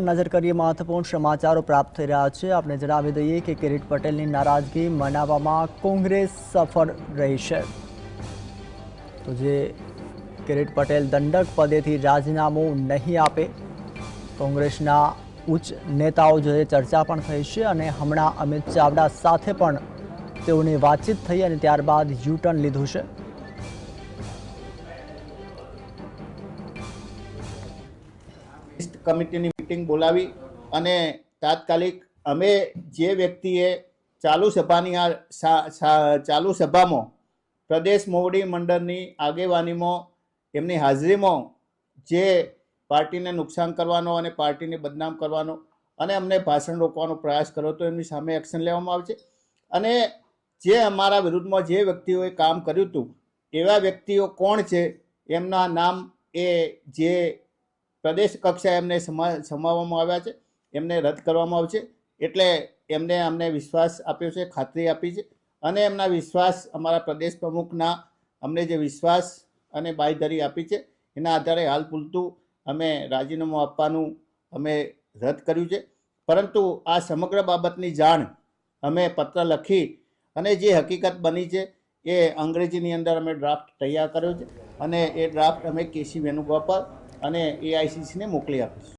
નજર કરીએ મહત્વપૂર્ણ સમાચારો પ્રાપ્ત થઈ રહ્યા છે। આપણે જણાવી દઈએ કે કિરીટ પટેલની નારાજગી મનાવવામાં કોંગ્રેસ સફળ રહી છે। તો જે કિરીટ પટેલ દંડક પદેથી રાજીનામું નહીં આપે, કોંગ્રેસના ઉચ્ચ નેતાઓ જોડે ચર્ચા પણ થઈ છે અને હમણાં અમિત ચાવડા સાથે પણ તેઓની વાતચીત થઈ અને ત્યારબાદ યુ ટર્ન લીધું છે। કમિટીની મીટિંગ બોલાવી અને તાત્કાલિક અમે જે વ્યક્તિએ ચાલુ સભામાં પ્રદેશ મોવડી મંડળની આગેવાનીમાં એમની હાજરીમાં જે પાર્ટીને નુકસાન કરવાનો અને પાર્ટીને બદનામ કરવાનો અને અમને ભાષણ રોકવાનો પ્રયાસ કર્યો તો એમની સામે એક્શન લેવામાં આવશે। અને જે અમારા વિરુદ્ધમાં જે વ્યક્તિઓએ કામ કર્યું હતું એવા વ્યક્તિઓ કોણ છે, એમના નામ એ જે પ્રદેશ કક્ષાએ એમને સમાવવામાં આવ્યા છે, એમને રદ કરવામાં આવશે। એટલે એમને અમને વિશ્વાસ આપ્યો છે, ખાતરી આપી છે અને એમના વિશ્વાસ અમારા પ્રદેશ પ્રમુખના અમને જે વિશ્વાસ અને બાંયધરી આપી છે એના આધારે હાલ પૂરતું અમે રાજીનામું આપવાનું અમે રદ કર્યું છે। પરંતુ આ સમગ્ર બાબતની જાણ અમે પત્ર લખી અને જે હકીકત બની છે એ અંગ્રેજીની અંદર અમે ડ્રાફ્ટ તૈયાર કર્યો છે અને એ ડ્રાફ્ટ અમે કેસી વેણુગોપાલ અને AICCને મોકલી આપીશું।